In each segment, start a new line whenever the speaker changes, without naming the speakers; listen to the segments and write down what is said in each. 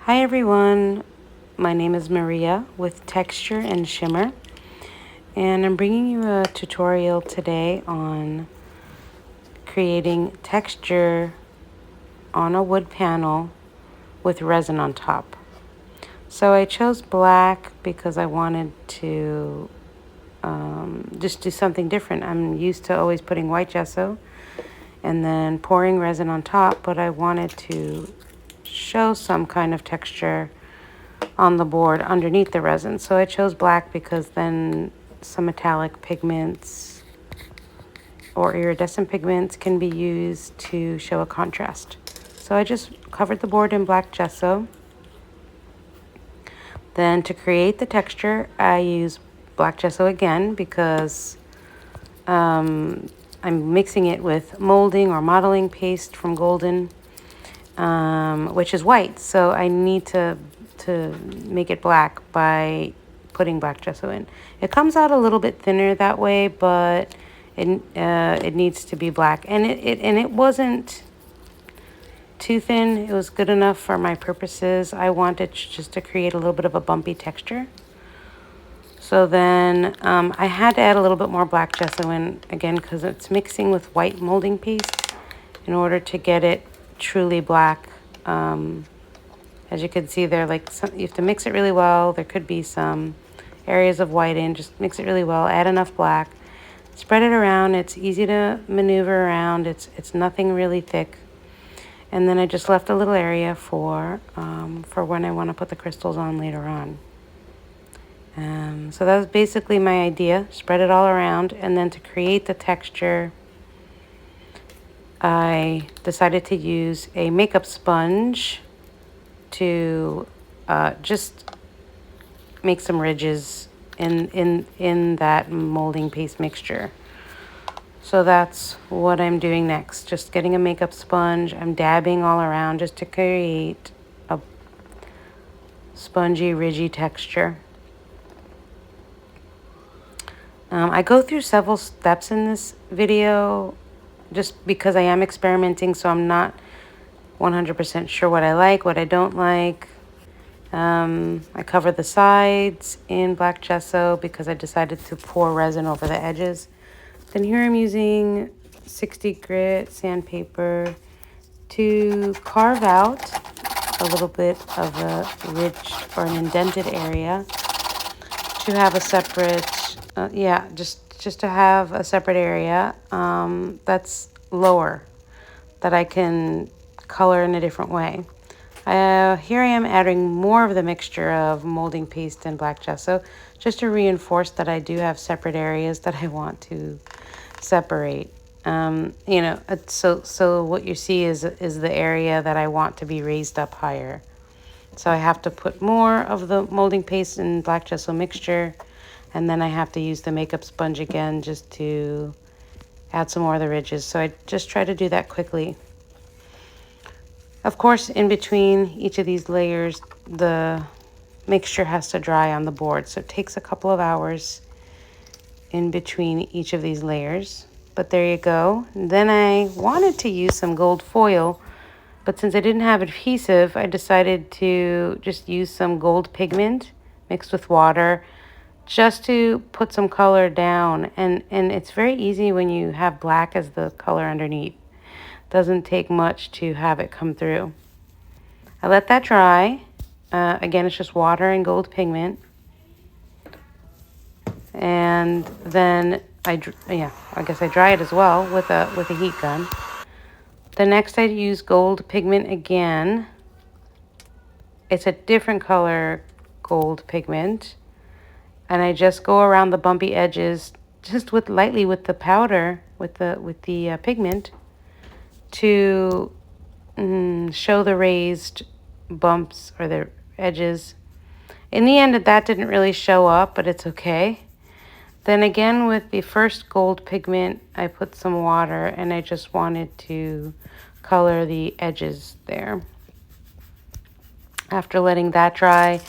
Hi everyone, my name is Maria with Texture and Shimmer, and I'm bringing you a tutorial today on creating texture on a wood panel with resin on top. So I chose black because I wanted to just do something different. I'm used to always putting white gesso and then pouring resin on top, but I wanted to show some kind of texture on the board underneath the resin. So I chose black because then some metallic pigments or iridescent pigments can be used to show a contrast. So I just covered the board in black gesso. Then to create the texture, I use black gesso again because I'm mixing it with molding or modeling paste from Golden, which is white. So I need to make it black by putting black gesso in. It comes out a little bit thinner that way, but it needs to be black. And it wasn't too thin. It was good enough for my purposes. I wanted just to create a little bit of a bumpy texture. So then I had to add a little bit more black gesso in again because it's mixing with white molding paste in order to get it truly black. As you can see there, you have to mix it really well. There could be some areas of white in. Just mix it really well. Add enough black. Spread it around. It's easy to maneuver around. It's nothing really thick. And then I just left a little area for when I want to put the crystals on later on. So that was basically my idea. Spread it all around, and then to create the texture, I decided to use a makeup sponge to just make some ridges in that molding paste mixture. So that's what I'm doing next. Just getting a makeup sponge. I'm dabbing all around just to create a spongy, ridgy texture. I go through several steps in this video just because I am experimenting, so I'm not 100% sure what I like, what I don't like. I cover the sides in black gesso because I decided to pour resin over the edges. Then here I'm using 60 grit sandpaper to carve out a little bit of a ridge or an indented area to have a separate, just to have a separate area that's lower that I can color in a different way. Here I am adding more of the mixture of molding paste and black gesso just to reinforce that I do have separate areas that I want to separate. So what you see is the area that I want to be raised up higher. So I have to put more of the molding paste and black gesso mixture, and then I have to use the makeup sponge again just to add some more of the ridges. So I just try to do that quickly. Of course, in between each of these layers, the mixture has to dry on the board. So it takes a couple of hours in between each of these layers. But there you go. And then I wanted to use some gold foil, but since I didn't have adhesive, I decided to just use some gold pigment mixed with water just to put some color down. And it's very easy when you have black as the color underneath. Doesn't take much to have it come through. I let that dry. Again, it's just water and gold pigment. And then I guess I dry it as well with a heat gun. The next I use gold pigment again. It's a different color gold pigment. And I just go around the bumpy edges just lightly with the powder, with the pigment, to show the raised bumps or the edges. In the end, that didn't really show up, but it's okay. Then again, with the first gold pigment, I put some water and I just wanted to color the edges there. After letting that dry,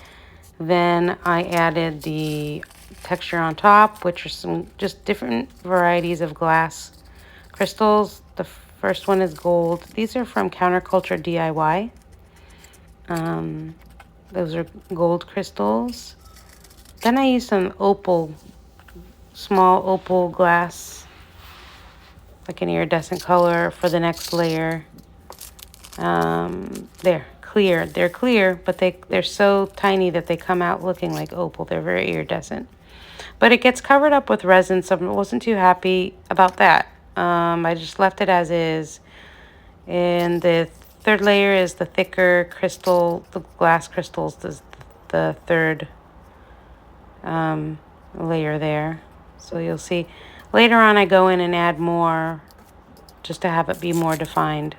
then I added the texture on top, which are some just different varieties of glass crystals. The first one is gold. These are from Counterculture DIY. Those are gold crystals. Then I use some opal, small opal glass, like an iridescent color for the next layer. They're clear. They're clear, but they're so tiny that they come out looking like opal. They're very iridescent. But it gets covered up with resin, so I wasn't too happy about that. I just left it as is. And the third layer is the thicker crystal, the glass crystals, the third layer there. So you'll see later on I go in and add more just to have it be more defined.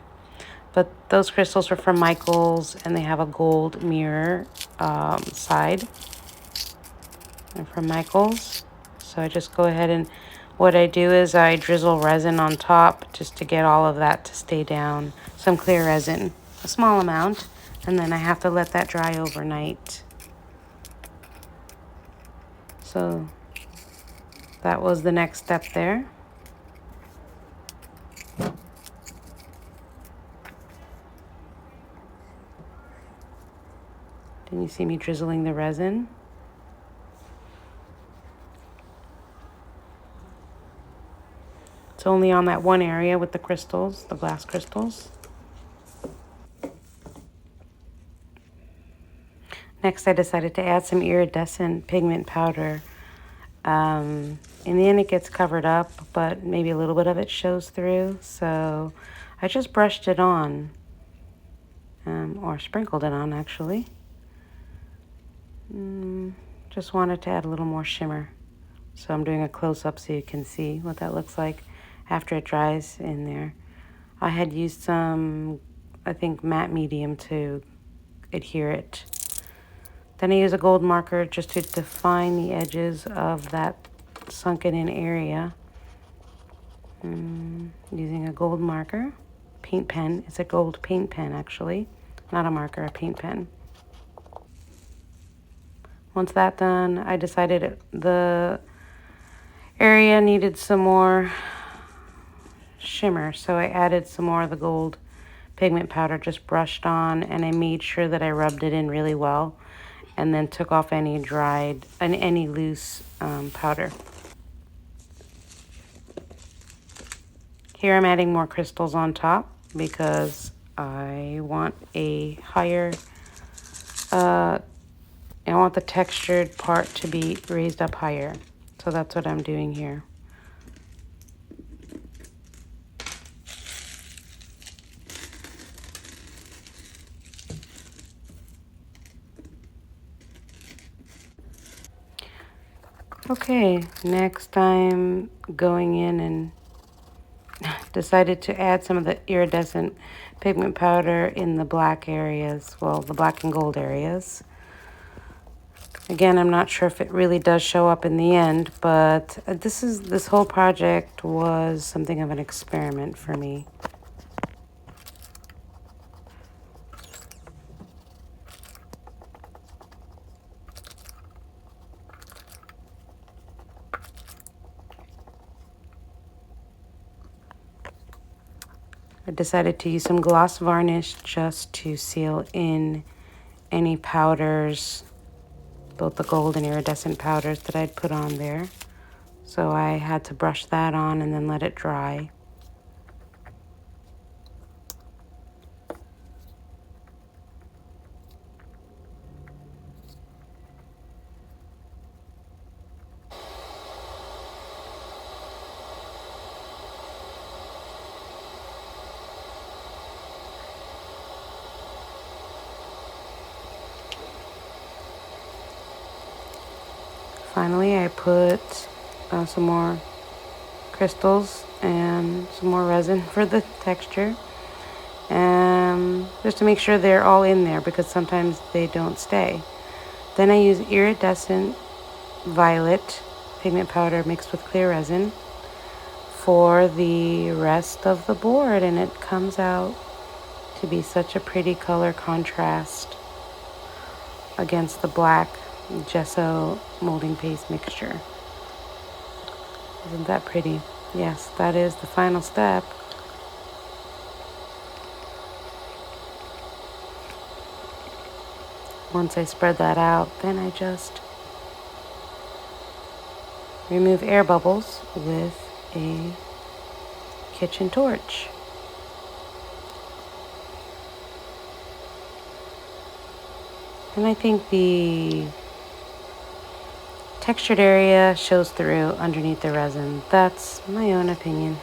But those crystals are from Michael's, and they have a gold mirror side. They're from Michael's. So I just go ahead and what I do is I drizzle resin on top just to get all of that to stay down. Some clear resin, a small amount, and then I have to let that dry overnight. So that was the next step there. Then you see me drizzling the resin. It's only on that one area with the crystals, the glass crystals. Next, I decided to add some iridescent pigment powder. In the end, it gets covered up, but maybe a little bit of it shows through. So I just brushed it on, or sprinkled it on, actually. Just wanted to add a little more shimmer. So I'm doing a close-up so you can see what that looks like after it dries in there. I had used some, I think, matte medium to adhere it. Then I use a gold marker just to define the edges of that sunken in area. Using a gold marker, paint pen. It's a gold paint pen, actually. Not a marker, a paint pen. Once that's done, I decided the area needed some more shimmer, so I added some more of the gold pigment powder, just brushed on, and I made sure that I rubbed it in really well, and then took off any dried and any loose powder. Here I'm adding more crystals on top because I want a higher, I want the textured part to be raised up higher. So that's what I'm doing here. Okay, next I'm going in and decided to add some of the iridescent pigment powder in the black areas, well, the black and gold areas. Again, I'm not sure if it really does show up in the end, but this whole project was something of an experiment for me. I decided to use some gloss varnish just to seal in any powders, both the gold and iridescent powders that I'd put on there. So I had to brush that on and then let it dry. Finally, I put some more crystals and some more resin for the texture. Just to make sure they're all in there because sometimes they don't stay. Then I use iridescent violet pigment powder mixed with clear resin for the rest of the board, and it comes out to be such a pretty color contrast against the black gesso molding paste mixture. Isn't that pretty? Yes, that is the final step. Once I spread that out, then I just remove air bubbles with a kitchen torch. And I think the textured area shows through underneath the resin. That's my own opinion.